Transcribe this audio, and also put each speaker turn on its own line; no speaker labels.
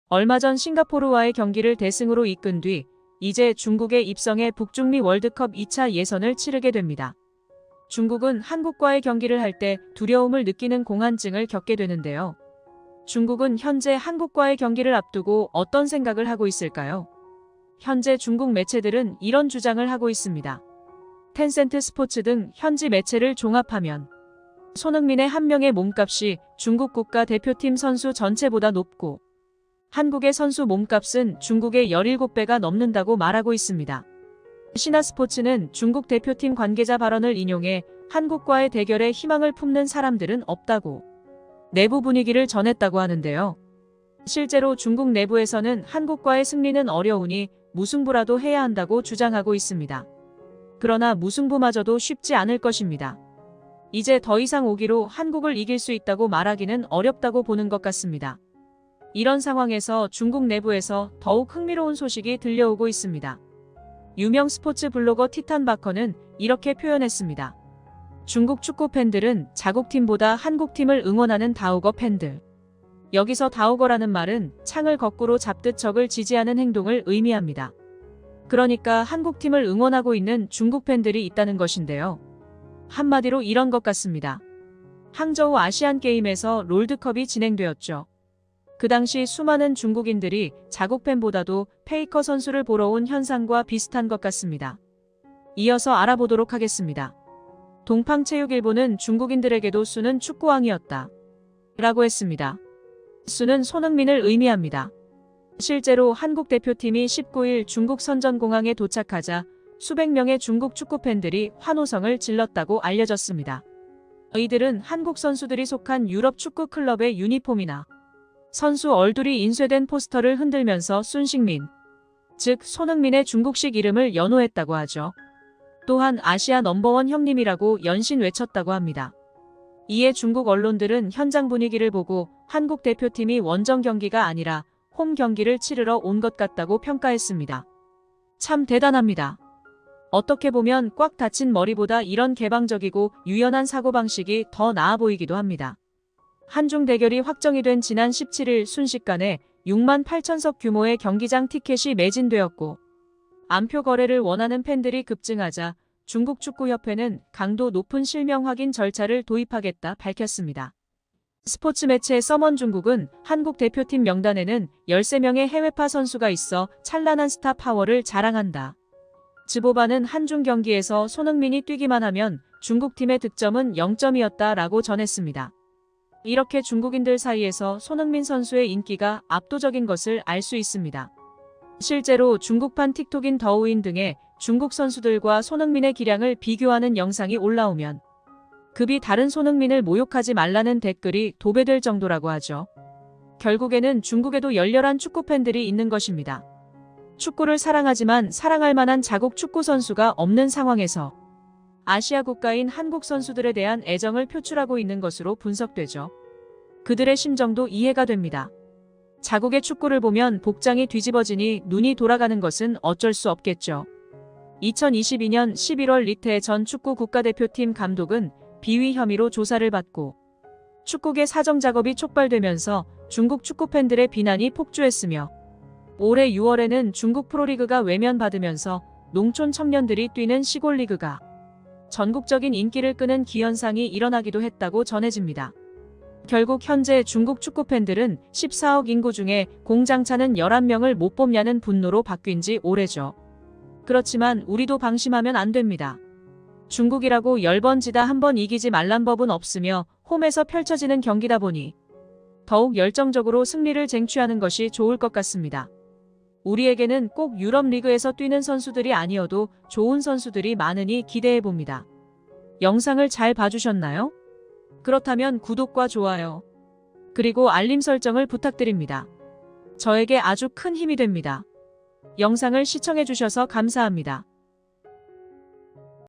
얼마 전 싱가포르와의 경기를 대승으로 이끈 뒤 이제 중국에 입성해 북중미 월드컵 2차 예선을 치르게 됩니다. 중국은 한국과의 경기를 할 때 두려움을 느끼는 공한증을 겪게 되는데요. 중국은 현재 한국과의 경기를 앞두고 어떤 생각을 하고 있을까요? 현재 중국 매체들은 이런 주장을 하고 있습니다. 텐센트 스포츠 등 현지 매체를 종합하면 손흥민의 한 명의 몸값이 중국 국가대표팀 선수 전체보다 높고 한국의 선수 몸값은 중국의 17배가 넘는다고 말하고 있습니다. 신화스포츠는 중국 대표팀 관계자 발언을 인용해 한국과의 대결에 희망을 품는 사람들은 없다고 내부 분위기를 전했다고 하는데요. 실제로 중국 내부에서는 한국과의 승리는 어려우니 무승부라도 해야 한다고 주장하고 있습니다. 그러나 무승부마저도 쉽지 않을 것입니다. 이제 더 이상 오기로 한국을 이길 수 있다고 말하기는 어렵다고 보는 것 같습니다. 이런 상황에서 중국 내부에서 더욱 흥미로운 소식이 들려오고 있습니다. 유명 스포츠 블로거 티탄 바커는 이렇게 표현했습니다. 중국 축구 팬들은 자국팀보다 한국팀을 응원하는 다우거 팬들. 여기서 다우거라는 말은 창을 거꾸로 잡듯 적을 지지하는 행동을 의미합니다. 그러니까 한국팀을 응원하고 있는 중국 팬들이 있다는 것인데요. 한마디로 이런 것 같습니다. 항저우 아시안게임에서 롤드컵이 진행되었죠. 그 당시 수많은 중국인들이 자국 팬보다도 페이커 선수를 보러 온 현상과 비슷한 것 같습니다. 이어서 알아보도록 하겠습니다. 동팡체육일보는 중국인들에게도 수는 축구왕이었다 라고 했습니다. 수는 손흥민을 의미합니다. 실제로 한국 대표팀이 19일 중국 선전공항에 도착하자 수백 명의 중국 축구팬들이 환호성을 질렀다고 알려졌습니다. 이들은 한국 선수들이 속한 유럽 축구 클럽의 유니폼이나 선수 얼굴이 인쇄된 포스터를 흔들면서 순식민, 즉 손흥민의 중국식 이름을 연호했다고 하죠. 또한 아시아 넘버원 형님이라고 연신 외쳤다고 합니다. 이에 중국 언론들은 현장 분위기를 보고 한국 대표팀이 원정 경기가 아니라 홈 경기를 치르러 온 것 같다고 평가했습니다. 참 대단합니다. 어떻게 보면 꽉 닫힌 머리보다 이런 개방적이고 유연한 사고방식이 더 나아 보이기도 합니다. 한중 대결이 확정이 된 지난 17일 순식간에 6만 8천석 규모의 경기장 티켓이 매진되었고 안표 거래를 원하는 팬들이 급증하자 중국 축구협회는 강도 높은 실명 확인 절차를 도입하겠다 밝혔습니다. 스포츠 매체 서먼중국은 한국 대표팀 명단에는 13명의 해외파 선수가 있어 찬란한 스타 파워를 자랑한다. 즈보바는 한중 경기에서 손흥민이 뛰기만 하면 중국팀의 득점은 0점이었다라고 전했습니다. 이렇게 중국인들 사이에서 손흥민 선수의 인기가 압도적인 것을 알 수 있습니다. 실제로 중국판 틱톡인 더우인 등의 중국 선수들과 손흥민의 기량을 비교하는 영상이 올라오면 급이 다른 손흥민을 모욕하지 말라는 댓글이 도배될 정도라고 하죠. 결국에는 중국에도 열렬한 축구 팬들이 있는 것입니다. 축구를 사랑하지만 사랑할 만한 자국 축구 선수가 없는 상황에서 아시아 국가인 한국 선수들에 대한 애정을 표출하고 있는 것으로 분석되죠. 그들의 심정도 이해가 됩니다. 자국의 축구를 보면 복장이 뒤집어지니 눈이 돌아가는 것은 어쩔 수 없겠죠. 2022년 11월 리태 전 축구 국가대표팀 감독은 비위 혐의로 조사를 받고 축구계 사정 작업이 촉발되면서 중국 축구 팬들의 비난이 폭주했으며 올해 6월에는 중국 프로리그가 외면받으면서 농촌 청년들이 뛰는 시골 리그가 전국적인 인기를 끄는 기현상이 일어나기도 했다고 전해집니다. 결국 현재 중국 축구 팬들은 14억 인구 중에 공장차는 11명을 못 뽑냐는 분노로 바뀐 지 오래죠. 그렇지만 우리도 방심하면 안 됩니다. 중국이라고 10번 지다 한 번 이기지 말란 법은 없으며 홈에서 펼쳐지는 경기다 보니 더욱 열정적으로 승리를 쟁취하는 것이 좋을 것 같습니다. 우리에게는 꼭 유럽 리그에서 뛰는 선수들이 아니어도 좋은 선수들이 많으니 기대해봅니다. 영상을 잘 봐주셨나요? 그렇다면 구독과 좋아요, 그리고 알림 설정을 부탁드립니다. 저에게 아주 큰 힘이 됩니다. 영상을 시청해주셔서 감사합니다.